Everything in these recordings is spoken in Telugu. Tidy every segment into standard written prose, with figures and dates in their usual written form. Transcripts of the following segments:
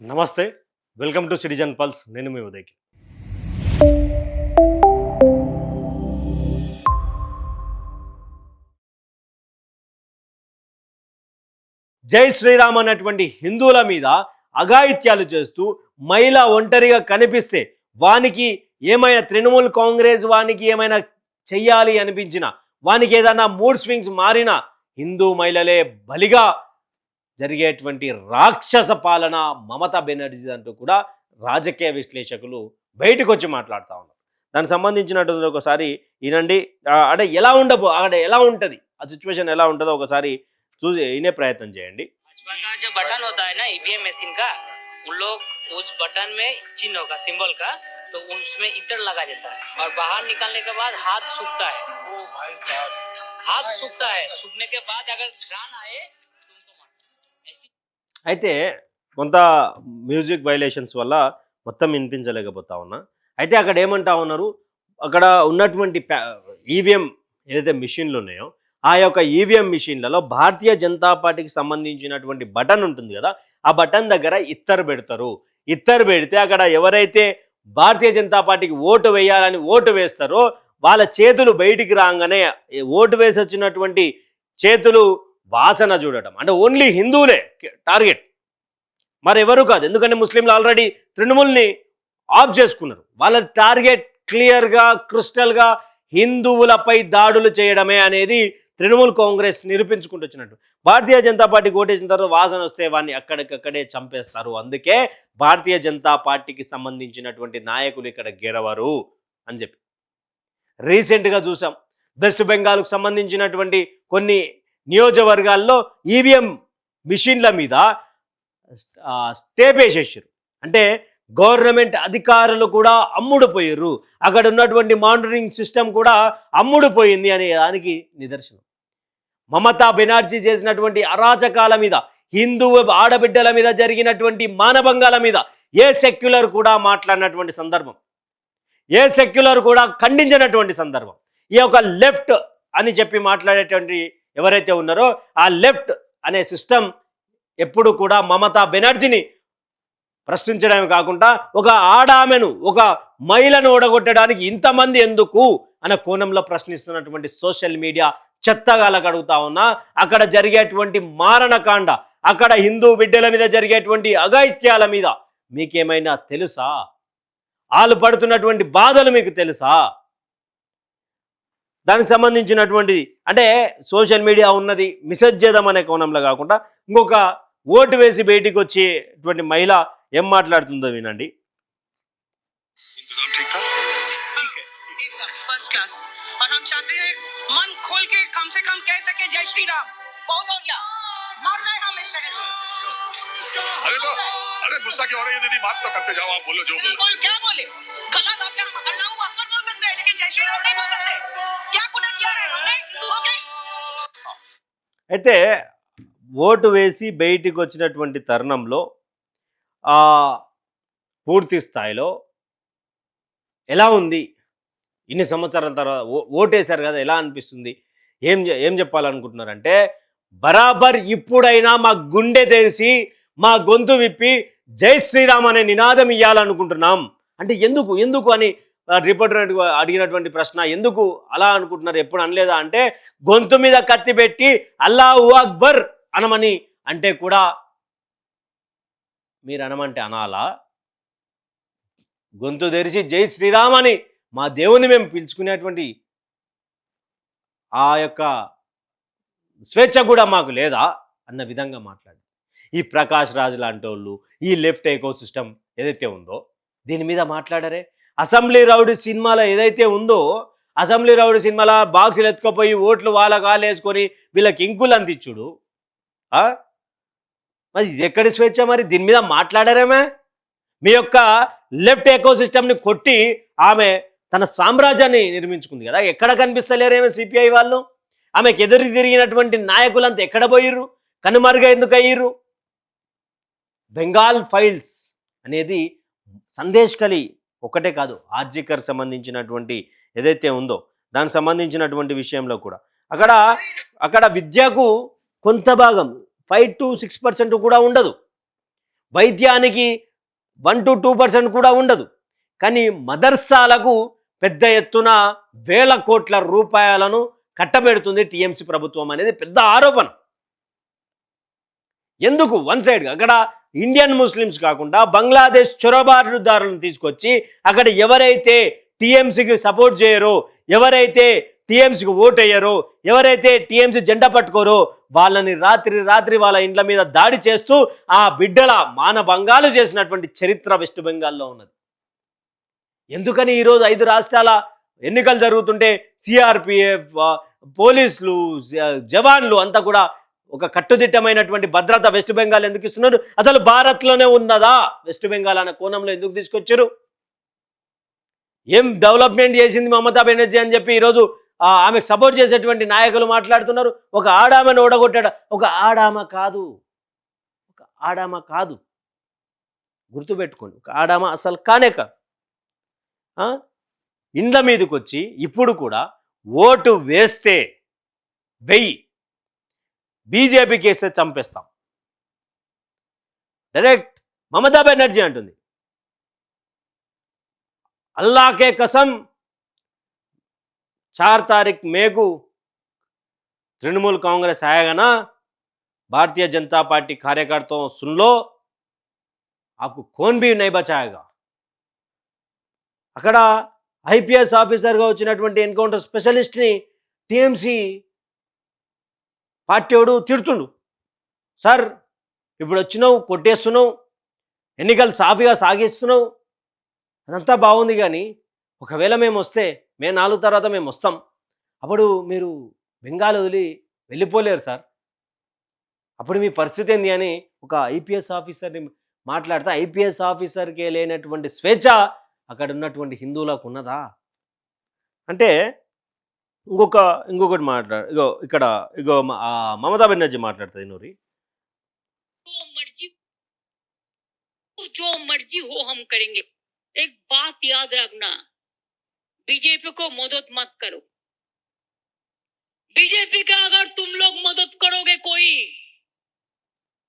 నమస్తే. Welcome to citizen pulse. నేను మీ ఉదయ్‌కి. జై శ్రీరామ్ అన్నటువంటి హిందువుల మీద అఘాయిత్యాలు చేస్తూ మహిళ ఒంటరిగా కనిపిస్తే వానికి ఏమైనా తృణమూల్ కాంగ్రెస్ వానికి ఏమైనా చెయ్యాలి అనిపించినా వానికి ఏదైనా మూడ్ స్వింగ్స్ మారినా హిందూ మహిళలే బలిగా జరిగేటువంటి రాక్షస పాలన మమతా బెనర్జీ అంటూ కూడా రాజకీయ విశ్లేషకులు బయటకు వచ్చి మాట్లాడుతూ ఉన్నారు. దానికి సంబంధించినటువంటి ఒకసారి వినండి. అంటే అక్కడ ఎలా ఉంటుంది, ఆ సిచ్యువేషన్ ఎలా ఉంటుందో ఒకసారి చూసి వినే ప్రయత్నం చేయండి. भाजपा का जो बटन होता है ना ईवीएम मशीन का, उन लोग उस बटन में चिन्ह होगा सिंबल का, तो उसमें इत्र लगा देता है और बाहर निकलने के बाद हाथ सूखता है। ओ भाई साहब, हाथ सूखता है। सूखने के बाद अगर घ्राण आए तो उनको मारता है। ऐसी అయితే కొంత మ్యూజిక్ వైలేషన్స్ వల్ల మొత్తం వినిపించలేకపోతా ఉన్నా. అయితే అక్కడ ఏమంటా ఉన్నారు, అక్కడ ఉన్నటువంటి ఈవీఎం ఏదైతే మిషన్లు ఉన్నాయో ఆ యొక్క ఈవీఎం మిషన్లలో భారతీయ జనతా పార్టీకి సంబంధించినటువంటి బటన్ ఉంటుంది కదా, ఆ బటన్ దగ్గర ఇత్తరు పెడతారు. ఇత్తరు పెడితే అక్కడ ఎవరైతే భారతీయ జనతా పార్టీకి ఓటు వేయాలని ఓటు వేస్తారో వాళ్ళ చేతులు బయటికి రాగానే ఓటు వేసి వచ్చినటువంటి చేతులు వాసన చూడటం. అంటే ఓన్లీ హిందువులే టార్గెట్, మరెవరు కాదు. ఎందుకంటే ముస్లింలు ఆల్రెడీ తృణమూల్ని ఆఫ్ చేసుకున్నారు. వాళ్ళ టార్గెట్ క్లియర్గా క్రిస్టల్గా హిందువులపై దాడులు చేయడమే అనేది తృణమూల్ కాంగ్రెస్ నిరూపించుకుంటూ వచ్చినట్టు. భారతీయ జనతా పార్టీకి ఓటేసిన తర్వాత వాసన వస్తే వాడిని అక్కడికక్కడే చంపేస్తారు. అందుకే భారతీయ జనతా పార్టీకి సంబంధించినటువంటి నాయకులు ఇక్కడ గెలవరు అని చెప్పి రీసెంట్గా చూసాం. వెస్ట్ బెంగాల్కు సంబంధించినటువంటి కొన్ని నియోజకవర్గాల్లో ఈవీఎం మిషన్ల మీద స్టే వేసేసారు. అంటే గవర్నమెంట్ అధికారులు కూడా అమ్ముడుపోయారు, అక్కడ ఉన్నటువంటి మానిటరింగ్ సిస్టమ్ కూడా అమ్ముడుపోయింది అనే దానికి నిదర్శనం. మమతా బెనర్జీ చేసినటువంటి అరాచకాల మీద, హిందూ ఆడబిడ్డల మీద జరిగినటువంటి మానభంగాల మీద ఏ సెక్యులర్ కూడా మాట్లాడినటువంటి సందర్భం, ఏ సెక్యులర్ కూడా ఖండించినటువంటి సందర్భం. ఈ యొక్క లెఫ్ట్ అని చెప్పి మాట్లాడేటువంటి ఎవరైతే ఉన్నారో ఆ లెఫ్ట్ అనే సిస్టమ్ ఎప్పుడు కూడా మమతా బెనర్జీని ప్రశ్నించడమే కాకుండా ఒక ఆడామెను, ఒక మహిళను ఓడగొట్టడానికి ఇంతమంది ఎందుకు అనే కోణంలో ప్రశ్నిస్తున్నటువంటి సోషల్ మీడియా చెత్తగాలకు అడుగుతా ఉన్నా. అక్కడ జరిగేటువంటి మారణకాండ, అక్కడ హిందూ బిడ్డల మీద జరిగేటువంటి అఘాయిత్యాల మీద మీకేమైనా తెలుసా? వాళ్ళు పడుతున్నటువంటి బాధలు మీకు తెలుసా? దానికి సంబంధించినటువంటిది అంటే సోషల్ మీడియా ఉన్నది మెసేజ్ చేద్దాం అనే కోణంలో కాకుండా ఇంకొక ఓటు వేసి బయటికి వచ్చేటువంటి మహిళ ఏం మాట్లాడుతుందో వినండి. इंतजाम ठीक था? ठीक है, एकदम फर्स्ट क्लास। और हम चाहते हैं मन खोल के कम से कम कह सके जय श्री राम। बहुत हो गया, मर रहे हम इस शहर में। अरे गुस्सा क्यों हो रही है दीदी? बात तो करते जाओ, आप बोलो जो बोलो। क्या बोले? गलत आपने हम अल्लाहू अकबर बोल सकते हैं लेकिन जय श्री राम नहीं बोल सकते। क्या गुनाह किया है हमने? हिंदू हो गए। అయితే ఓటు వేసి బయటికి వచ్చినటువంటి తరుణంలో పూర్తి స్థాయిలో ఎలా ఉంది? ఇన్ని సంవత్సరాల తర్వాత ఓటేశారు కదా, ఎలా అనిపిస్తుంది? ఏం చెప్పాలనుకుంటున్నారంటే, బరాబర్ ఇప్పుడైనా మా గుండె తెరిచి మా గొంతు విప్పి జై శ్రీరామ్ అనే నినాదం ఇవ్వాలనుకుంటున్నాం. అంటే ఎందుకు అని రిపోర్టర్ అడిగినటువంటి ప్రశ్న, ఎందుకు అలా అనుకుంటున్నారు, ఎప్పుడు అనలేదా అంటే, గొంతు మీద కత్తి పెట్టి అల్లాహు అక్బర్ అనమని అంటే కూడా మీరు అనమంటే అనాలా? గొంతు తెరిచి జై శ్రీరామ్ అని మా దేవుని మేము పిలుచుకునేటువంటి ఆ యొక్క స్వేచ్ఛ కూడా మాకు లేదా అన్న విధంగా మాట్లాడి ఈ ప్రకాష్ రాజ్ లాంటి వాళ్ళు, ఈ లెఫ్ట్ ఎకో సిస్టమ్ ఏదైతే ఉందో దీని మీద మాట్లాడారే. అసెంబ్లీ రౌడీ సినిమాలో ఏదైతే ఉందో, అసెంబ్లీ రౌడీ సినిమాలో బాక్సులు ఎత్తుకపోయి ఓట్లు వాళ్ళ కాలేసుకొని వీళ్ళకి ఇంకులు అందించుడు. మరి ఇది ఎక్కడి స్వేచ్ఛ? మరి దీని మీద మాట్లాడారేమే. మీ యొక్క లెఫ్ట్ ఎకో సిస్టమ్ని కొట్టి ఆమె తన సామ్రాజ్యాన్ని నిర్మించుకుంది కదా, ఎక్కడ కనిపిస్తలేరేమో సిపిఐ వాళ్ళు. ఆమెకు ఎదురు తిరిగినటువంటి నాయకులంతా ఎక్కడ పోయిర్రు? కనుమరుగా ఎందుకు అయ్యిర్రు? బెంగాల్ ఫైల్స్ అనేది సందేశ్ కలి ఒకటే కాదు, ఆర్జికర్ సంబంధించినటువంటి ఏదైతే ఉందో దానికి సంబంధించినటువంటి విషయంలో కూడా అక్కడ విద్యకు కొంత భాగం 5 to 6% కూడా ఉండదు. వైద్యానికి 1 to 2% కూడా ఉండదు. కానీ మదర్సాలకు పెద్ద ఎత్తున వేల కోట్ల రూపాయలను కట్టబెడుతుంది టీఎంసీ ప్రభుత్వం అనేది పెద్ద ఆరోపణ. ఎందుకు వన్ సైడ్గా అక్కడ ఇండియన్ ముస్లిమ్స్ కాకుండా బంగ్లాదేశ్ చొరబాటుదారులను తీసుకొచ్చి అక్కడ ఎవరైతే టీఎంసీకి సపోర్ట్ చేయరో, ఎవరైతే టీఎంసీకి ఓటు అయ్యారో, ఎవరైతే టీఎంసీ జెండా పట్టుకోరో వాళ్ళని రాత్రి వాళ్ళ ఇండ్ల మీద దాడి చేస్తూ ఆ బిడ్డల మానభంగాలు చేసినటువంటి చరిత్ర వెస్ట్ బెంగాల్లో ఉన్నది. ఎందుకని ఈరోజు 5 రాష్ట్రాల ఎన్నికలు జరుగుతుంటే సిఆర్పిఎఫ్, పోలీసులు, జవాన్లు అంతా కూడా ఒక కట్టుదిట్టమైనటువంటి భద్రత వెస్ట్ బెంగాల్ ఎందుకు ఇస్తున్నారు? అసలు భారత్లోనే ఉన్నదా వెస్ట్ బెంగాల్ అనే కోణంలో ఎందుకు తీసుకొచ్చారు? ఏం డెవలప్మెంట్ చేసింది మమతా బెనర్జీ అని చెప్పి ఈరోజు ఆమెకు సపోర్ట్ చేసేటువంటి నాయకులు మాట్లాడుతున్నారు. ఒక ఆడామని ఓడగొట్టాడు. ఒక ఆడామ కాదు, గుర్తుపెట్టుకోండి. ఒక ఆడామ అసలు కానే కాదు. ఇండ్ల మీదకి వచ్చి ఇప్పుడు కూడా ఓటు వేస్తే వెయ్యి, బీజేపీకి వేస్తే చంపేస్తాం. డైరెక్ట్ మమతా బెనర్జీ అంటుంది, अल्लाह के कसम 4 तारीख मई को तृणमूल कांग्रेस आएगा ना, भारतीय जनता पार्टी कार्यकर्ताओं सुन लो, आपको कौन भी नहीं बचाएगा. అక్కడ ఐపీఎస్ ఆఫీసర్గా వచ్చినటువంటి ఎన్కౌంటర్ స్పెషలిస్ట్ని టీఎంసీ పార్టీ వాడు తిడుతుండు. సార్ ఇప్పుడు వచ్చినావు, కొట్టేస్తున్నావు, ఎన్నికలు సాఫీగా సాగిస్తున్నావు, అదంతా బాగుంది. కానీ ఒకవేళ మేము వస్తే మే 4 తర్వాత మేము వస్తాం, అప్పుడు మీరు బెంగాల్ వదిలి వెళ్ళిపోలేరు సార్, అప్పుడు మీ పరిస్థితి ఏంది అని ఒక ఐపీఎస్ ఆఫీసర్ని మాట్లాడితే ఐపీఎస్ ఆఫీసర్కి లేనటువంటి స్వేచ్ఛ అక్కడ ఉన్నటువంటి హిందువులకు ఉన్నదా అంటే ఇంకొకటి ఇక్కడ మమతా బెనర్జీ మాట్లాడుతుంది. నూరి जो मर्जी हो हम करेंगे. एक बात याद रखना, बीजेपी को मदद मत करो. बीजेपी का अगर तुम लोग मदद करोगे कोई,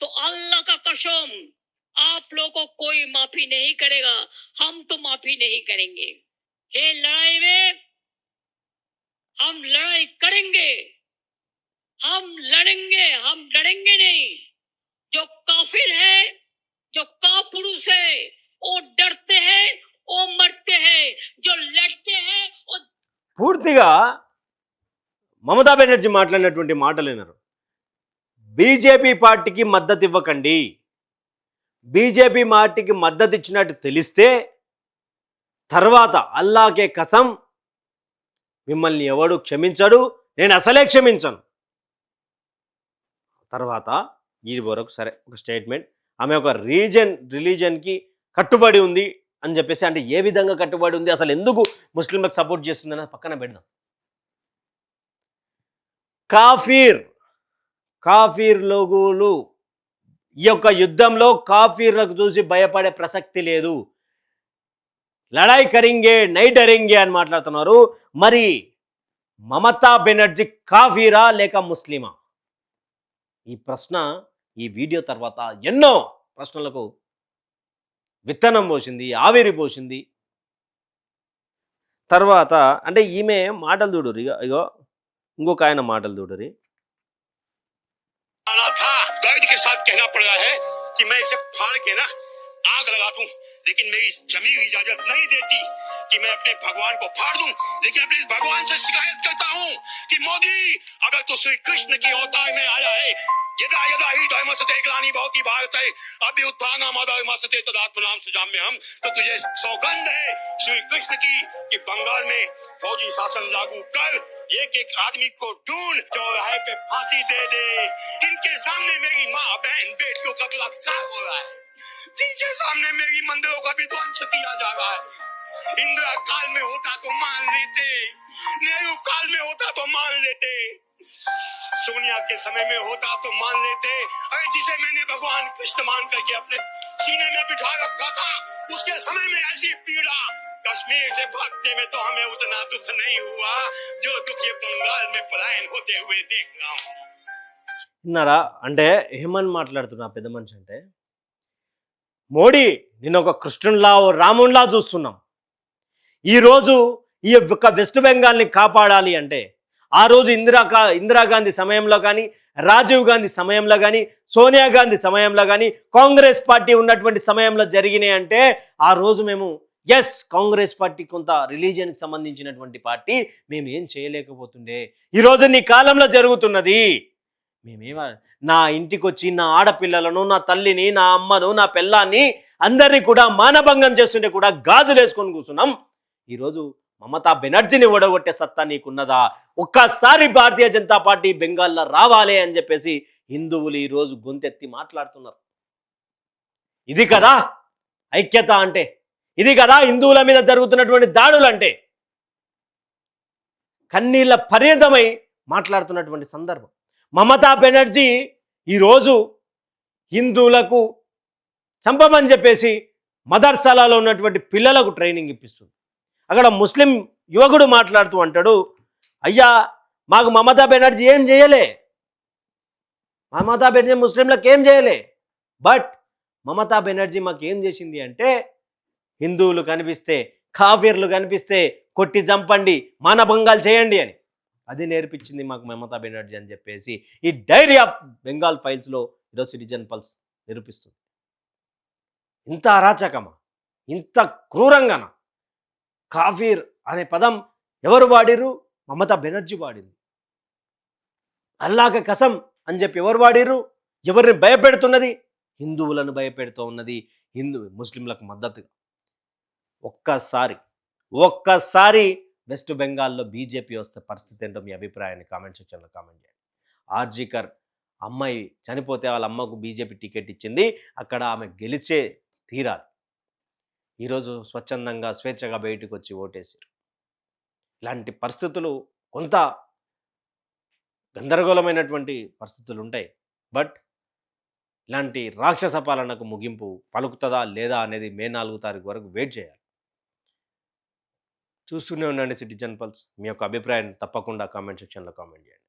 तो अल्लाह का कसम आप लोगों को कोई माफी नहीं करेगा. हम तो माफी नहीं करेंगे. ये लड़ाई में हम लड़ाई करेंगे, हम लड़ेंगे, हम लड़ेंगे नहीं. जो काफिर है, जो कापुरुष है, वो डरते हैं, वो मरते हैं. जो लड़ते हैं वो పూర్తిగా మమతా బెనర్జీ మాట్లాడినటువంటి మాటలు విన్నారు. బీజేపీ పార్టీకి మద్దతు ఇవ్వకండి, బీజేపీ పార్టీకి మద్దతు ఇచ్చినట్టు తెలిస్తే తర్వాత అల్లాకే కసం మిమ్మల్ని ఎవడు క్షమించడు, నేను అసలే క్షమించను. తర్వాత ఈ వరకు సరే ఒక స్టేట్మెంట్, ఆమె ఒక రిలీజన్కి కట్టుబడి ఉంది అని చెప్పేసి, అంటే ఏ విధంగా కట్టుబడి ఉంది, అసలు ఎందుకు ముస్లింలకు సపోర్ట్ చేస్తుంది అనేది పక్కన పెడదాం. కాఫీర్ లోగులు ఈ యొక్క యుద్ధంలో కాఫీర్లకు చూసి భయపడే ప్రసక్తి లేదు. లడాయి కరింగే నై డరింగే అని మాట్లాడుతున్నారు. మరి మమతా బెనర్జీ కాఫీరా లేక ముస్లిమా? ఈ ప్రశ్న ఈ వీడియో తర్వాత ఎన్నో ప్రశ్నలకు విత్తనం పోసింది, ఆవిరి పోసింది. తర్వాత అంటే ఈమె మాటలు చూడురి, ఇగో ఇంకొక ఆయన మాటలు చూడురి. दर्द के साथ कहना पड़ रहा है कि मैं इसे फाड़ के ना आग लगा दूं, लेकिन मेरी जमीन इजाजत नहीं देती कि मैं अपने भगवान को फाड़ दूं. लेकिन अपने इस भगवान से शिकायत करता हूं कि मोदी, अगर तू श्री कृष्ण की अवतार में आया है, यदा यदा ही धर्मसते ग्लानि भवति भारत है अभी उत्थानमधर्मसते तदात्मनाम सुजाम्यहम्. तो तुझे सौगंध है श्री कृष्ण की कि बंगाल में फौजी शासन लागू कर, एक एक आदमी को ढूंढ, चौराहे पे फांसी दे दे. जिनके सामने मेरी माँ बहन बेटियों का बलात्कार हो रहा है, जिनके सामने मेरी मंदिरों का विध्वंस किया जा रहा है. इंदिरा काल में होता तो मान लेते, नेहरू काल में होता तो मान लेते, सोनिया के समय में होता तो मान लेते. अरे जिसे मैंने भगवान कृष्ण मान करके अपने सीने में बिठा रखा था, उसके समय में ऐसी पीड़ा कश्मीर से भागने में तो हमें उतना दुख नहीं हुआ जो दुख ये बंगाल में पलायन होते हुए देख रहा हूँ. విన్నారా? అంటే ఏమని మాట్లాడుతున్నా పెద్ద మనిషి అంటే, మోడీ నిన్న ఒక కృష్ణునిలా ఓ రామునిలా చూస్తున్నాం. ఈరోజు ఈ యొక్క వెస్ట్ బెంగాల్ని కాపాడాలి అంటే ఆ రోజు ఇందిరాగాంధీ సమయంలో కానీ, రాజీవ్ గాంధీ సమయంలో కానీ, సోనియా గాంధీ సమయంలో కానీ, కాంగ్రెస్ పార్టీ ఉన్నటువంటి సమయంలో జరిగినాయి అంటే ఆ రోజు మేము కాంగ్రెస్ పార్టీ కొంత రిలీజియన్కి సంబంధించినటువంటి పార్టీ, మేము ఏం చేయలేకపోతుండే. ఈరోజు నీ కాలంలో జరుగుతున్నది. నా ఇంటికి వచ్చి నా ఆడపిల్లలను, నా తల్లిని, నా అమ్మను, నా పిల్లాన్ని అందరినీ కూడా మానభంగం చేస్తుంటే కూడా గాజులు వేసుకొని కూర్చున్నాం. ఈరోజు మమతా బెనర్జీని ఓడగొట్టే సత్తా నీకున్నదా? ఒక్కసారి భారతీయ జనతా పార్టీ బెంగాల్లో రావాలి అని చెప్పేసి హిందువులు ఈరోజు గొంతెత్తి మాట్లాడుతున్నారు. ఇది కదా ఐక్యత అంటే, ఇది కదా హిందువుల మీద జరుగుతున్నటువంటి దాడులు అంటే. కన్నీళ్ళ పర్యంతమై మాట్లాడుతున్నటువంటి సందర్భం. మమతా బెనర్జీ ఈరోజు హిందువులకు చంపమని చెప్పేసి మదర్సాలలో ఉన్నటువంటి పిల్లలకు ట్రైనింగ్ ఇప్పిస్తుంది. అక్కడ ముస్లిం యువకుడు మాట్లాడుతూ అంటాడు, అయ్యా మాకు మమతా బెనర్జీ ఏం చేయలే, మమతా బెనర్జీ ముస్లింలకు ఏం చేయలే, బట్ మమతా బెనర్జీ మాకు ఏం చేసింది అంటే హిందువులు కనిపిస్తే, కాఫీర్లు కనిపిస్తే కొట్టి చంపండి, మానభంగాలు చేయండి అని అది నేర్పించింది మాకు మమతా బెనర్జీ అని చెప్పేసి ఈ డైరీ ఆఫ్ బెంగాల్ ఫైల్స్లో ఈరోజు సిటిజన్ పల్స్ నిరూపిస్తుంది. ఇంత అరాచకమా, ఇంత క్రూరంగానా? కాఫీర్ అనే పదం ఎవరు వాడిరు? మమతా బెనర్జీ వాడింది. అల్లాహ్ కసం అని చెప్పి ఎవరు వాడిరు? ఎవరిని భయపెడుతున్నది? హిందువులను భయపెడుతూ ఉన్నది, ముస్లింలకు మద్దతుగా. ఒక్కసారి వెస్ట్ బెంగాల్లో బీజేపీ వస్తే పరిస్థితి ఏంటో మీ అభిప్రాయాన్ని కామెంట్ సెక్షన్లో కామెంట్ చేయండి. ఆర్జీకర్ అమ్మాయి చనిపోతే వాళ్ళ అమ్మకు బీజేపీ టికెట్ ఇచ్చింది, అక్కడ ఆమె గెలిచే తీరాలి. ఈరోజు స్వచ్ఛందంగా స్వేచ్ఛగా బయటకు వచ్చి ఓటేసారు. ఇలాంటి పరిస్థితులు కొంత గందరగోళమైనటువంటి పరిస్థితులు ఉంటాయి. బట్ ఇలాంటి రాక్షస పాలనకు ముగింపు పలుకుతుందా లేదా అనేది మే 4 తారీఖు వరకు వెయిట్ చేయాలి. చూస్తూనే ఉండండి సిటిజన్ పల్స్. మీ యొక్క అభిప్రాయాన్ని తప్పకుండా కామెంట్ సెక్షన్లో కామెంట్ చేయండి.